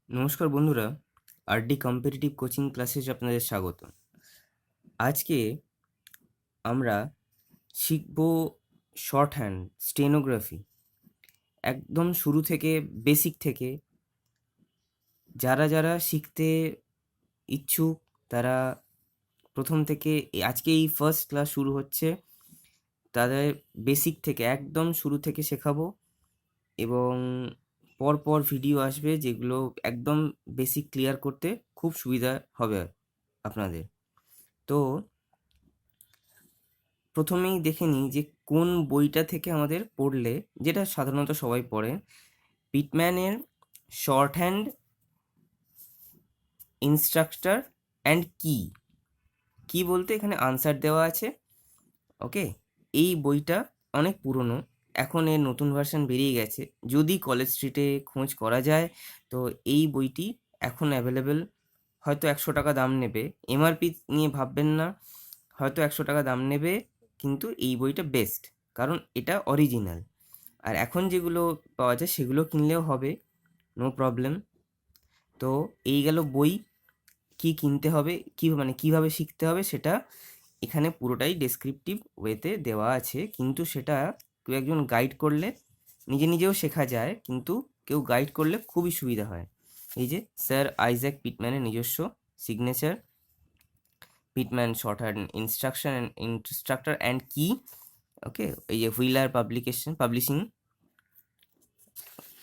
নমস্কার বন্ধুরা, RD competitive coaching ক্লাসে আপনাদের স্বাগত। আজকে আমরা শিখব শর্ট হ্যান্ড স্টেনোগ্রাফি, একদম শুরু থেকে, বেসিক থেকে। যারা শিখতে ইচ্ছুক তারা প্রথম থেকে আজকে এই ফার্স্ট ক্লাস শুরু হচ্ছে, তাদের বেসিক থেকে একদম শুরু থেকে শেখাবো এবং পরপর ভিডিও আসবে যেগুলো একদম বেসিক ক্লিয়ার করতে খুব সুবিধা হবে আপনাদের। তো প্রথমেই দেখে নিই যে কোন বইটা থেকে আমাদের পড়লে, যেটা সাধারণত সবাই পড়ে, পিটম্যানের শর্ট হ্যান্ড ইনস্ট্রাক্টর অ্যান্ড কি বলতে এখানে আনসার দেওয়া আছে। ওকে, এই বইটা অনেক পুরনো, এখন এর নতুন ভার্সন বেরিয়ে গেছে। যদি কলেজ স্ট্রিটে খোঁজ করা যায় তো এই বইটি এখন অ্যাভেলেবেল, হয়তো 100 টাকা দাম নেবে। এমআরপি নিয়ে ভাববেন না, হয়তো 100 টাকা দাম নেবে, কিন্তু এই বইটা বেস্ট, কারণ এটা অরিজিনাল। আর এখন যেগুলো পাওয়া যায় সেগুলো কিনলেও হবে, নো প্রবলেম। তো এই গেল বই। কি কিনতে হবে, কিভাবে শিখতে হবে, সেটা এখানে পুরোটাই ডেসক্রিপটিভ ওয়েতে দেওয়া আছে, কিন্তু সেটা কেউ একজন গাইড করলে নিজেও শেখা যায়, কিন্তু কেউ গাইড করলে খুবই সুবিধা হয়। এই যে স্যার আইজ্যাক পিটম্যানের নিজস্ব signature, Pitman short hand instructor and কি। ওকে, এই যে হুইলার পাবলিশিং,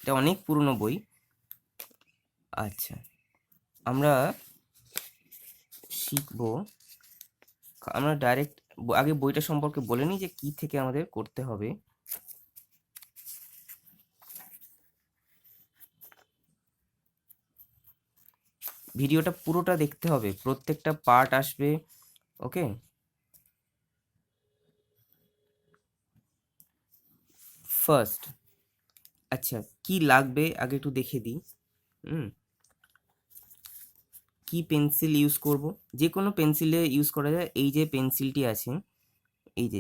এটা অনেক পুরনো বই। আচ্ছা, আমরা শিখবো, আমরা ডাইরেক্ট আগে বইটা সম্পর্কে বলে নিই যে কি থেকে আমাদের করতে হবে। ভিডিওটা পুরোটা দেখতে হবে, প্রত্যেকটা পার্ট আসবে। ওকে, ফার্স্ট, আচ্ছা কি লাগবে আগে একটু দেখে দিই। কি পেন্সিল ইউজ করব, যে কোনো পেন্সিলে ইউজ করা যায়। এই যে পেন্সিলটি আছে, এই যে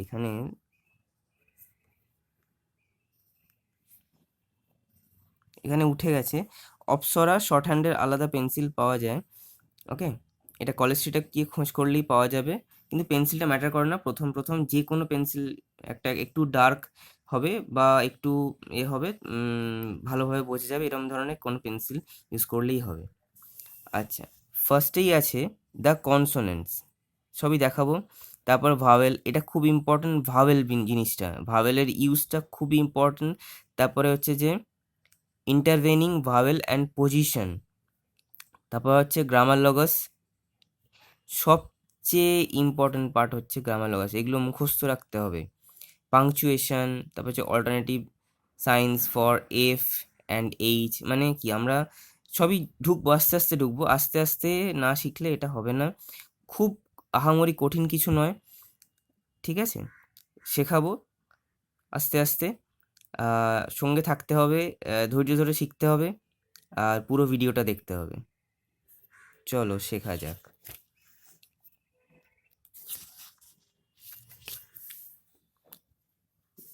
এখানে উঠে গেছে, অপ্সরা শর্ট হ্যান্ডের আলাদা পেন্সিল পাওয়া যায়। ওকে, এটা কলেজ স্ট্রিটে গিয়ে খোঁজ করলেই পাওয়া যাবে, কিন্তু পেন্সিলটা ম্যাটার করে না। প্রথম যে কোনো পেন্সিল, একটা একটু ডার্ক হবে বা একটু হবে, ভালোভাবে বোঝা যাবে, এরকম ধরনের কোনো পেন্সিল ইউজ করলেই হবে। আচ্ছা, ফার্স্টেই আছে দ্য কনসোনেন্টস, সবই দেখাবো। তারপর ভাওয়েল, এটা খুব ইম্পর্টেন্ট, ভাওয়েল জিনিসটা, ভাওয়েলের ইউজটা খুবই ইম্পর্টেন্ট। তারপরে হচ্ছে যে ইন্টারভেনিং ভাওয়েল অ্যান্ড পজিশন। তারপর হচ্ছে গ্রামার লগস, সবচেয়ে ইম্পর্টেন্ট পার্ট হচ্ছে গ্রামার লগস, এগুলো মুখস্থ রাখতে হবে। পাংচুয়েশন, তারপর হচ্ছে alternative science for F and H, মানে কি আমরা সবই ঢুকবো, আস্তে আস্তে ঢুকবো, আস্তে আস্তে না শিখলে এটা হবে না। খুব আহামরি কঠিন কিছু নয়, ঠিক আছে, শেখাবো আস্তে আস্তে। সঙ্গে থাকতে হবে, ধৈর্য ধরে শিখতে হবে, আর পুরো ভিডিওটা দেখতে হবে। চলো শেখা যাক।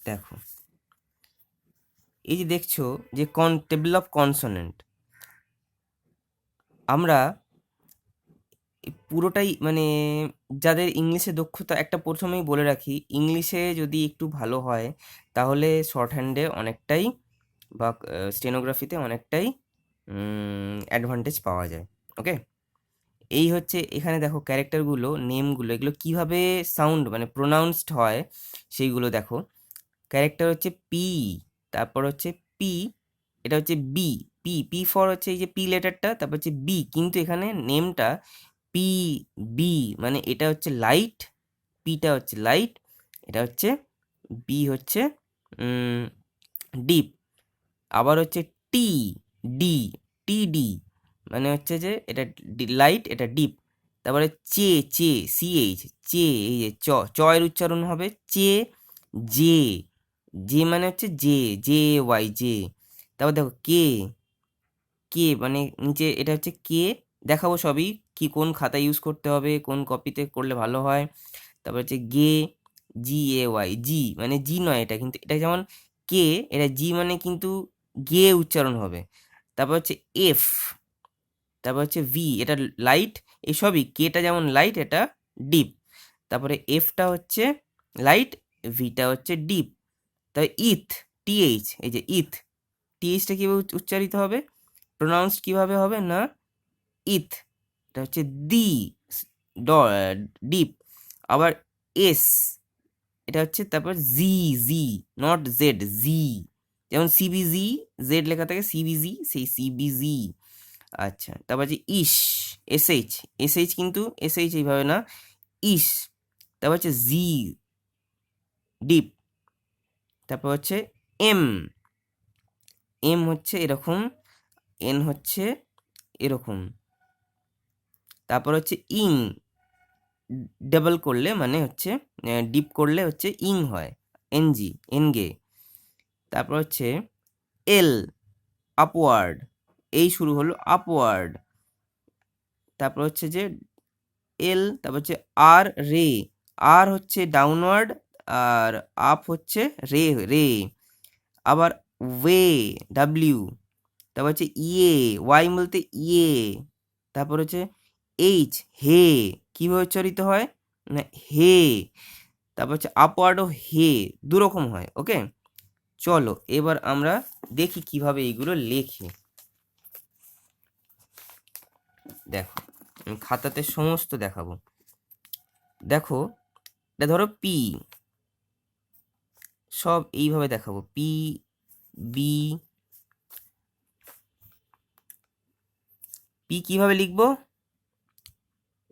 দেখো, এই যে দেখছো যে টেবিল অফ কনসোনেন্ট, আমরা পুরোটাই মানে যাদের ইংলিশে দক্ষতা, একটা প্রথমেই বলে রাখি, ইংলিশে যদি একটু ভালো হয় তাহলে শর্ট হ্যান্ডে অনেকটাই বা স্টেনোগ্রাফিতে অনেকটাই অ্যাডভান্টেজ পাওয়া যায়। ওকে, এই হচ্ছে এখানে দেখো ক্যারেক্টারগুলো, নেমগুলো, এগুলো কিভাবে সাউন্ড মানে প্রোনাউন্সড হয় সেইগুলো দেখো। ক্যারেক্টার হচ্ছে পি, তারপর হচ্ছে পি, এটা হচ্ছে বি, পি পি ফর হচ্ছে এই যে পি লেটারটা, তারপর হচ্ছে বি, কিন্তু এখানে নেমটা পি বি, মানে এটা হচ্ছে লাইট, পিটা হচ্ছে লাইট, এটা হচ্ছে বি হচ্ছে ডিপ। আবার হচ্ছে টি ডি, টি ডি মানে হচ্ছে যে এটা লাইট, এটা ডিপ। তারপরে চে চে সিএইচ, চে, এই যে চয়ের উচ্চারণ হবে চে, জে, জে মানে হচ্ছে জে, জে ওয়াই জে। তারপর দেখো কে, কে মানে নিচে এটা হচ্ছে কে, দেখাবো সবই কি কোন খাতা ইউজ করতে হবে, কোন কপিতে করলে ভালো হয়। তারপর হচ্ছে গে, জি এ ওয়াই, জি মানে জি নয় এটা, কিন্তু এটা যেমন কে, এটা জি মানে কিন্তু গে উচ্চারণ হবে। তারপর হচ্ছে এফ, তারপর হচ্ছে ভি, এটা লাইট, এসবই, কেটা যেমন লাইট, এটা ডিপ। তারপরে এফটা হচ্ছে লাইট, ভিটা হচ্ছে ডিপ। তবে ইথ, টিএইচ, এই যে ইথ, টিএইচটা কীভাবে উচ্চারিত হবে, প্রোনাউন্সড কীভাবে হবে না ইথ, এটা হচ্ছে দি, ডিপ। আবার এস, এটা হচ্ছে তারপর জি, জি, নট জেড, জি, যেমন সিবিজি, জেড লেখা থাকে সিবিজি, সেই সিবিজি। আচ্ছা, তারপর যে ইস, এসএইচ, এসএইচ কিন্তু এসএইচ এইভাবে না, ইস। তারপর হচ্ছে জি, ডিপ। তারপর হচ্ছে এম, এম হচ্ছে এরকম, এন হচ্ছে এরকম। তারপর হচ্ছে ইং, ডাবল করলে মানে হচ্ছে ডিপ করলে হচ্ছে ইং হয়, এনজি, এনগে। তারপর হচ্ছে এল, আপওয়ার্ড, এই শুরু হলো আপওয়ার্ড। তারপর হচ্ছে যে এল, তারপর হচ্ছে আর, রে, আর হচ্ছে ডাউনওয়ার্ড, আর আপ হচ্ছে রে, রে। আবার ওয়ে, ডাব্লিউ। তারপর হচ্ছে ইয়ে, ওয়াই বলতে ইয়ে। তারপর হচ্ছে এইচ, হে, কীভাবে উচ্চারিত হয় না হে। তারপর হচ্ছে আপওয়ার্ডও হে, দুরকম হয়। ওকে, চলো এবার আমরা দেখি কিভাবে এইগুলো লেখে। দেখো, আমি খাতাতে সমস্ত দেখাবো। দেখো, এটা ধরো পি, সব এইভাবে দেখাবো, পি, বি। পি কিভাবে লিখবো,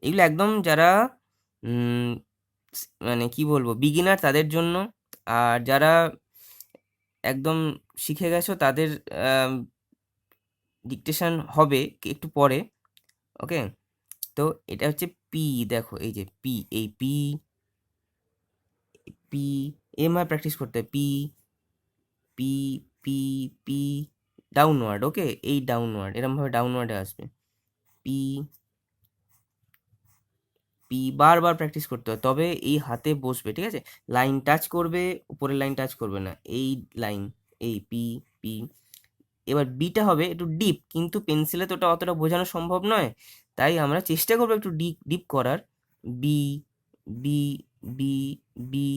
এগুলো একদম যারা মানে কি বলবো বিগিনার তাদের জন্য, আর যারা একদম শিখে গেছো তাদের ডিকটেশন হবে একটু পরে। ওকে, তো এটা হচ্ছে পি, দেখো এই যে পি, এই পি, পি, এমআই প্র্যাকটিস করতে হয়, P, P, P, P, downward. Okay, এই ডাউনওয়ার্ড এরমভাবে ডাউনওয়ার্ডে আসবে, পি, পি, বারবার প্র্যাকটিস করতে হয়, তবে এই হাতে বসবে। ঠিক আছে, লাইন টাচ করবে, উপরের লাইন টাচ করবে না, এই লাইন, এই পি, পি। এবার বিটা হবে একটু ডিপ, কিন্তু পেন্সিলে তো ওটা অতটা বোঝানো সম্ভব নয়, তাই আমরা চেষ্টা করবো একটু ডিপ ডিপ করার। বি, বি, বি, বি,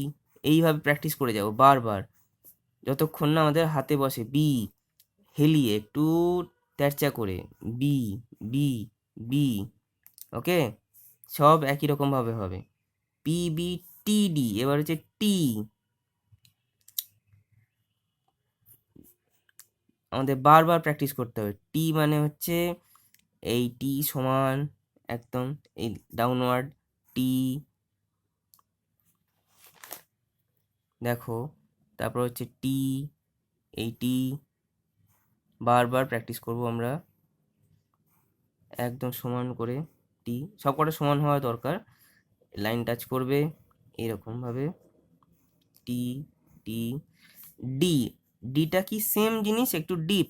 এইভাবে প্র্যাকটিস করে যাবো বারবার, যতক্ষণ না আমাদের হাতে বসে। বি, হেলিয়ে একটু তেরচা করে, বি, বি, বি। ওকে, সব একই রকমভাবে হবে, পি, বি, টি, ডি। এবার হচ্ছে টি, আমাদের বারবার প্র্যাকটিস করতে হবে। টি মানে হচ্ছে এই টি সমান একদম এই ডাউনওয়ার্ড টি, দেখো। তারপর হচ্ছে টি, এই টি, বারবার প্র্যাকটিস করব আমরা একদম সমান করে। টি সবকটা সমান হওয়া দরকার, লাইন টাচ করবে এরকমভাবে, টি, টি। ডি, ডিটা কি সেম জিনিস, একটু deep,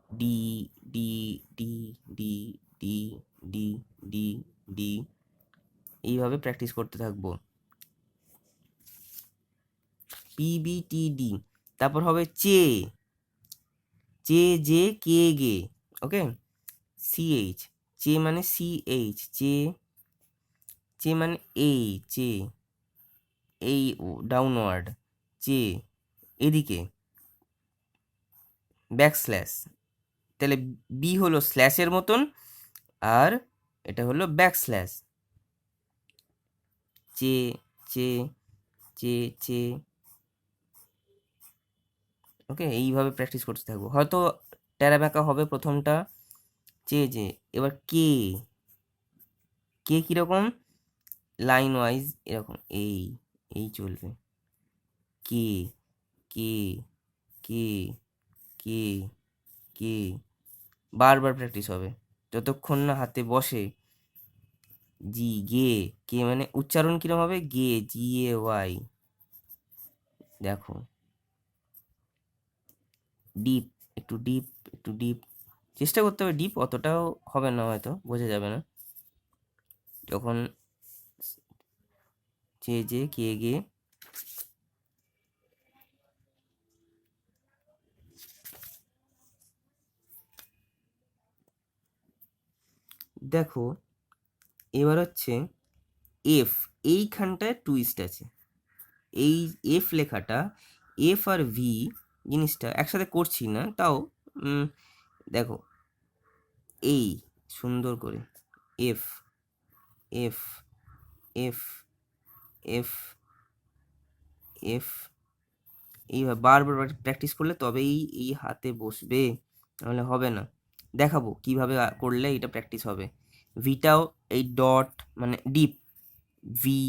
D, D, D, D, D, D, D, D, এইভাবে প্র্যাকটিস করতে থাকবো, পি, বি, টি, ডি। তারপর হবে চে, চে, জে, কে, গে। ওকে, সিএইচ, চে মানে সিএইচ, চে, চে মানে এই, চে, এই ডাউনওয়ার্ড, চে, এদিকে ব্যাক স্ল্যাশ। তাহলে বি হলো স্ল্যাশের মতন, আর এটা হলো ব্যাক স্ল্যাশ, চে, চে, চে, চে। ওকে, এইভাবে প্র্যাকটিস করতে থাকবো, হয়তো টেরা ব্যাকা হবে প্রথমটা, চে, জে। এবার কে, কে কীরকম, লাইন ওয়াইজ এরকম, এই, এই চলবে, কে, কে, কে, কে, কে, বারবার প্র্যাকটিস হবে যতক্ষণ না হাতে বসে। জি, গে, কে মানে উচ্চারণ কিরম হবে, গে, জি, এ, ওয়াই। দেখো, ডিপ, একটু ডিপ, একটু ডিপ, চেষ্টা করতে হবে, ডিপ অতটাও হবে না, হয়তো বোঝা যাবে না যখন, যে, যে, কে, গে। দেখো এবার হচ্ছে এফ, এইখানটায় টুইস্ট আছে। এই এফ লেখাটা, এফ আর ভি জিনিসটা একসাথে করছি না, তাও দেখো এই সুন্দর করে F F F F F এইভাবে বারবার প্র্যাকটিস করলে তবেই এই হাতে বসবে, নাহলে হবে না। দেখাবো কিভাবে করলে এটা প্র্যাকটিস হবে। ভিটাও এই ডট মানে deep, V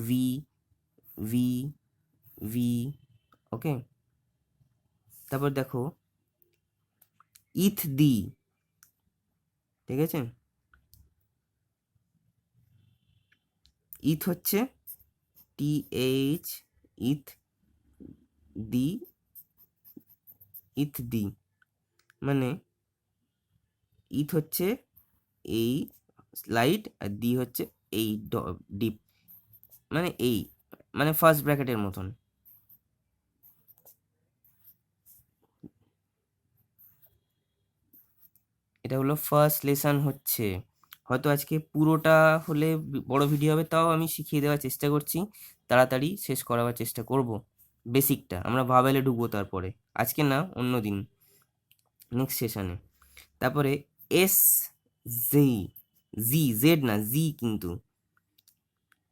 V V V, okay. তারপর দেখো ইথ দি, ঠিক আছে। ইথ হচ্ছে টি এইচ, ইথ দি, ইথ দি মানে ইথ হচ্ছে এই স্লাইড আর দি হচ্ছে এই ডিপ, মানে এই মানে ফার্স্ট ব্র্যাকেটের মতন। এটা হলো ফার্স্ট লেসন হচ্ছে, হয়তো আজকে পুরোটা হলে বড় ভিডিও হবে, তাও আমি শিখিয়ে দেওয়ার চেষ্টা করছি, তাড়াতাড়ি শেষ করাবার চেষ্টা করব। বেসিকটা আমরা ভাবেলে ঢুকবো তারপরে, আজকে না অন্য দিন, নেক্সট সেশনে। তারপরে এস জি, জি জেড না জি, কিন্তু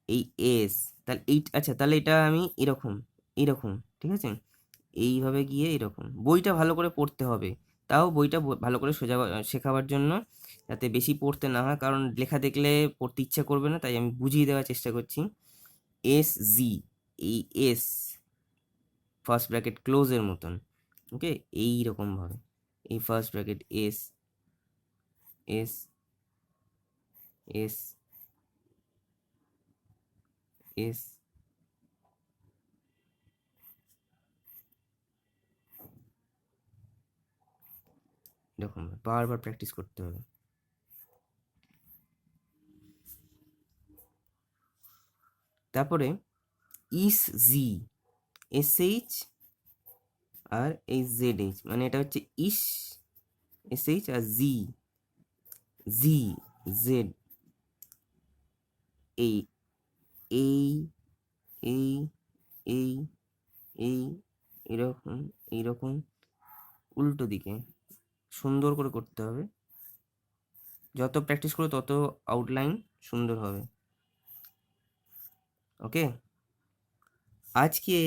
এই এস, তাহলে এই আচ্ছা, তাহলে এটা আমি এরকম এরকম, ঠিক আছে, এইভাবে গিয়ে এরকম। বইটা ভালো করে পড়তে হবে, তাও বইটা ভালো করে সোজা শেখাবার জন্য, যাতে বেশি পড়তে না হয়, কারণ লেখা দেখলে পড়তে ইচ্ছা করবে না, তাই আমি বুঝিয়ে দেওয়ার চেষ্টা করছি। এস জি, এই এস ফার্স্ট ব্র্যাকেট ক্লোজের মতন, ওকে, এইরকমভাবে এই first bracket S S S S, এরকম বারবার প্র্যাকটিস করতে হবে। তারপরে ইস জি, এস এইচ আর এই জেড এইচ, মানে এটা হচ্ছে ইস, এস এইচ আর জি, জি জেড, এই এই এই এই এই এরকম এইরকম উল্টো দিকে সুন্দর করে করতে হবে। যত প্র্যাকটিস করো তত আউটলাইন সুন্দর হবে, ওকে। আজকে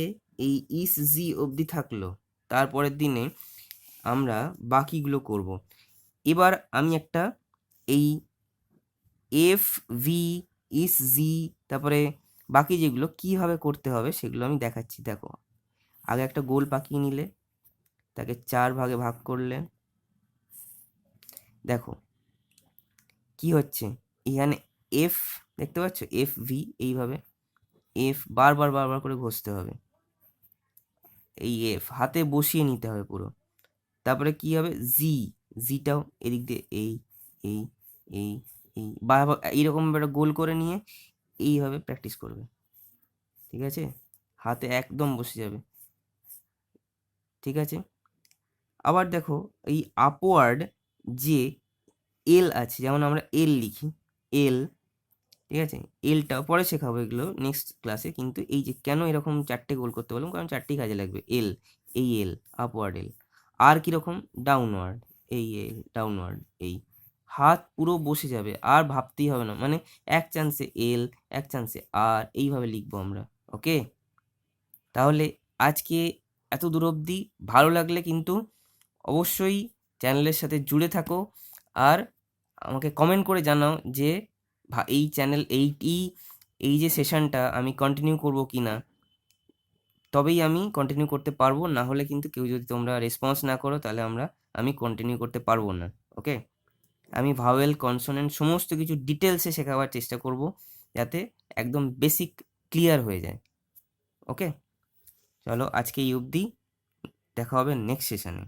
এই ইস জি অবধি থাকলো, তারপরের দিনে আমরা বাকিগুলো করব। এবার আমি একটা এই এফ ভি ইস জি, তারপরে বাকি যেগুলো কিভাবে করতে হবে সেগুলো আমি দেখাচ্ছি। দেখো আগে একটা গোল পাকিয়ে নিলে, তাকে 4 ভাগে ভাগ করলে, দেখো কি হচ্ছে এখানে, এফ দেখতে পাচ্ছ, এফ ভি এইভাবে, এফ বারবার বারবার করে ঘষতে হবে, এই এফ হাতে বসিয়ে নিতে হবে পুরো। তারপরে কি হবে, জি, জিটাও এদিক দিয়ে এই এই এই এই বারবার এইরকম একটা গোল করে নিয়ে এইভাবে প্র্যাকটিস করবে, ঠিক আছে, হাতে একদম বসে যাবে, ঠিক আছে। আবার দেখো এই আপওয়ার্ড যে এল আছে, যেমন আমরা এল লিখি, এল, ঠিক আছে, এলটা পরে শেখাবো, এগুলো নেক্সট ক্লাসে। কিন্তু এই যে কেন এরকম 4টে গোল করতে বললাম, কারণ 4টেই কাজে লাগবে। এল, এই এল আপওয়ার্ড এল। আর কীরকম, ডাউনওয়ার্ড, এই এল ডাউনওয়ার্ড, এই হাত পুরো বসে যাবে, আর ভাবতেই হবে না, মানে এক চান্সে এল, এক চান্সে আর, এইভাবে লিখবো আমরা, ওকে। তাহলে আজকে এত দূর অবধি ভালো লাগলে কিন্তু অবশ্যই চ্যানেলের সাথে জুড়ে থাকো, আর আমাকে কমেন্ট করে জানাও যে এই চ্যানেল এই যে সেশনটা আমি কন্টিনিউ করব কি না, তবেই আমি কন্টিনিউ করতে পারবো, না হলে কিন্তু কেউ যদি তোমরা রেসপন্স না করো তাহলে আমি কন্টিনিউ করতে পারবো না, ওকে। আমি ভাওয়েল কনসোনেন্ট সমস্ত কিছু ডিটেলসে শেখাবার চেষ্টা করব, যাতে একদম বেসিক ক্লিয়ার হয়ে যায়, ওকে। চলো আজকে এই অবধি, দেখা হবে নেক্সট সেশনে।